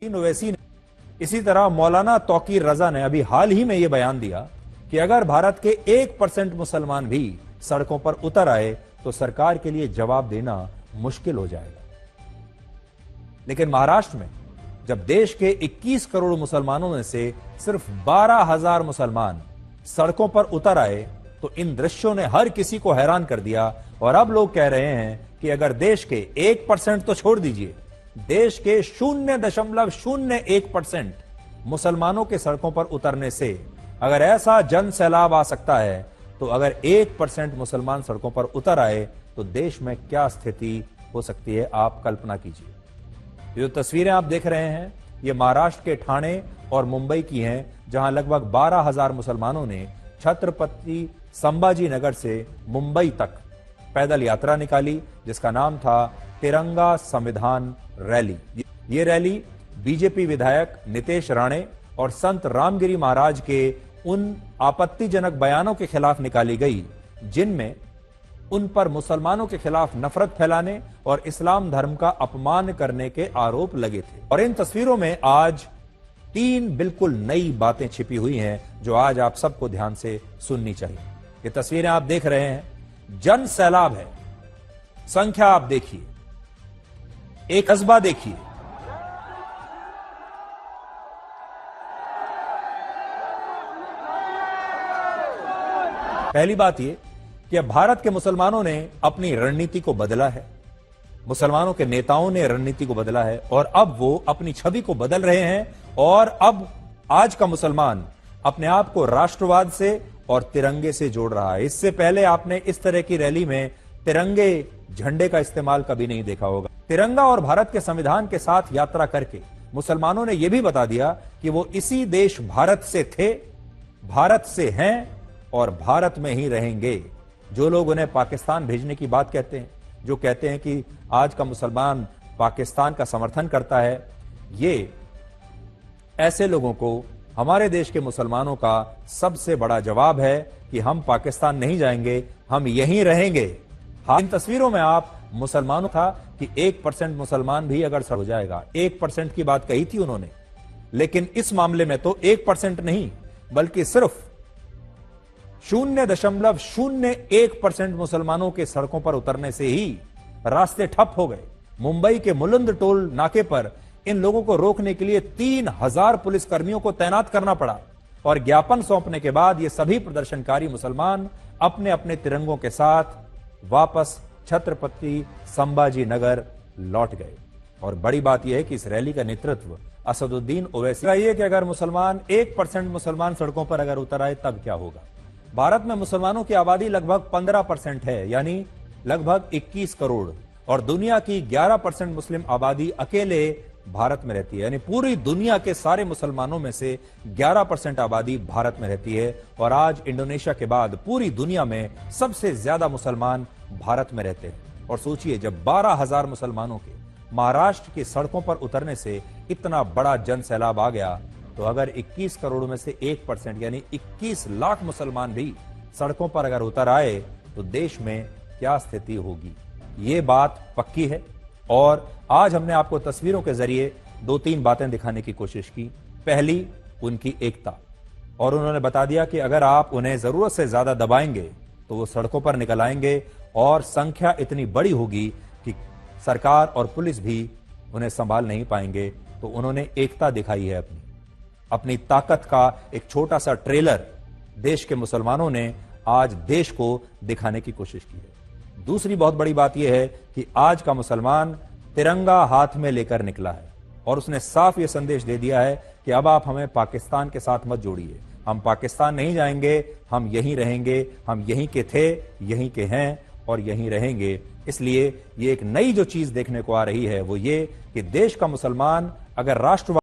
ओवैसी ने, इसी तरह मौलाना तौकीर रजा ने अभी हाल ही में यह बयान दिया कि अगर भारत के 1% मुसलमान भी सड़कों पर उतर आए तो सरकार के लिए जवाब देना मुश्किल हो जाएगा। लेकिन महाराष्ट्र में जब देश के 21 करोड़ मुसलमानों में से सिर्फ 12,000 मुसलमान सड़कों पर उतर आए तो इन दृश्यों ने हर किसी को हैरान कर दिया। और अब लोग कह रहे हैं कि अगर देश के 1% तो छोड़ दीजिए, देश के 0.01% मुसलमानों के सड़कों पर उतरने से अगर ऐसा जन सैलाब आ सकता है, तो अगर 1% मुसलमान सड़कों पर उतर आए तो देश में क्या स्थिति हो सकती है, आप कल्पना कीजिए। ये जो तस्वीरें आप देख रहे हैं, ये महाराष्ट्र के ठाणे और मुंबई की हैं, जहां लगभग 12,000 मुसलमानों ने छत्रपति संभाजी नगर से मुंबई तक पैदल यात्रा निकाली, जिसका नाम था तिरंगा संविधान रैली। ये रैली बीजेपी विधायक नितेश राणे और संत रामगिरी महाराज के उन आपत्तिजनक बयानों के खिलाफ निकाली गई जिनमें उन पर मुसलमानों के खिलाफ नफरत फैलाने और इस्लाम धर्म का अपमान करने के आरोप लगे थे। और इन तस्वीरों में आज 3 बिल्कुल नई बातें छिपी हुई हैं जो आज आप सबको ध्यान से सुननी चाहिए। ये तस्वीरें आप देख रहे हैं, जन सैलाब है, संख्या आप देखिए, एक कस्बा देखिए। पहली बात यह कि अब भारत के मुसलमानों ने अपनी रणनीति को बदला है, मुसलमानों के नेताओं ने रणनीति को बदला है और अब वो अपनी छवि को बदल रहे हैं। और अब आज का मुसलमान अपने आप को राष्ट्रवाद से और तिरंगे से जोड़ रहा है। इससे पहले आपने इस तरह की रैली में तिरंगे झंडे का इस्तेमाल कभी नहीं देखा होगा। तिरंगा और भारत के संविधान के साथ यात्रा करके मुसलमानों ने यह भी बता दिया कि वो इसी देश भारत से थे, भारत से हैं और भारत में ही रहेंगे। जो लोग उन्हें पाकिस्तान भेजने की बात कहते हैं, जो कहते हैं कि आज का मुसलमान पाकिस्तान का समर्थन करता है, ये ऐसे लोगों को हमारे देश के मुसलमानों का सबसे बड़ा जवाब है कि हम पाकिस्तान नहीं जाएंगे, हम यहीं रहेंगे। इन तस्वीरों में आप मुसलमानों था कि 1% मुसलमान भी अगर हो जाएगा, 1% की बात कही थी उन्होंने, लेकिन इस मामले में तो 1% नहीं बल्कि सिर्फ 0.01% मुसलमानों के सड़कों पर उतरने से ही रास्ते ठप हो गए। मुंबई के मुलुंद टोल नाके पर इन लोगों को रोकने के लिए 3,000 पुलिसकर्मियों को तैनात करना पड़ा और ज्ञापन सौंपने के बाद ये सभी प्रदर्शनकारी मुसलमान अपने अपने तिरंगों के साथ वापस छत्रपति संभाजी नगर लौट गए। और बड़ी बात यह है कि इस रैली का नेतृत्व असदुद्दीन ओवैसी का। ये कि अगर मुसलमान 1% मुसलमान सड़कों पर अगर उतर आए तब क्या होगा। भारत में मुसलमानों की आबादी लगभग 15% है, यानी लगभग 21 करोड़, और दुनिया की 11% मुस्लिम आबादी अकेले भारत में रहती है, यानी पूरी दुनिया के सारे मुसलमानों में से 11% आबादी भारत में रहती है। और आज इंडोनेशिया के बाद पूरी दुनिया में सबसे ज्यादा मुसलमान भारत में रहते हैं। और सोचिए, जब 12,000 मुसलमानों के महाराष्ट्र की सड़कों पर उतरने से इतना बड़ा जन सैलाब आ गया, तो अगर 21 करोड़ में से 1% यानी 21 लाख मुसलमान भी सड़कों पर अगर उतर आए तो देश में क्या स्थिति होगी, ये बात पक्की है। और आज हमने आपको तस्वीरों के जरिए 2-3 बातें दिखाने की कोशिश की। पहली, उनकी एकता, और उन्होंने बता दिया कि अगर आप उन्हें जरूरत से ज्यादा दबाएंगे तो वो सड़कों पर निकल आएंगे और संख्या इतनी बड़ी होगी कि सरकार और पुलिस भी उन्हें संभाल नहीं पाएंगे। तो उन्होंने एकता दिखाई है, अपनी ताकत का एक छोटा सा ट्रेलर देश के मुसलमानों ने आज देश को दिखाने की कोशिश की है। दूसरी बहुत बड़ी बात यह है कि आज का मुसलमान तिरंगा हाथ में लेकर निकला है और उसने साफ यह संदेश दे दिया है कि अब आप हमें पाकिस्तान के साथ मत जोड़िए, हम पाकिस्तान नहीं जाएंगे, हम यहीं रहेंगे, हम यहीं के थे, यहीं के हैं और यहीं रहेंगे। इसलिए ये एक नई जो चीज देखने को आ रही है वो ये कि देश का मुसलमान अगर राष्ट्रवाद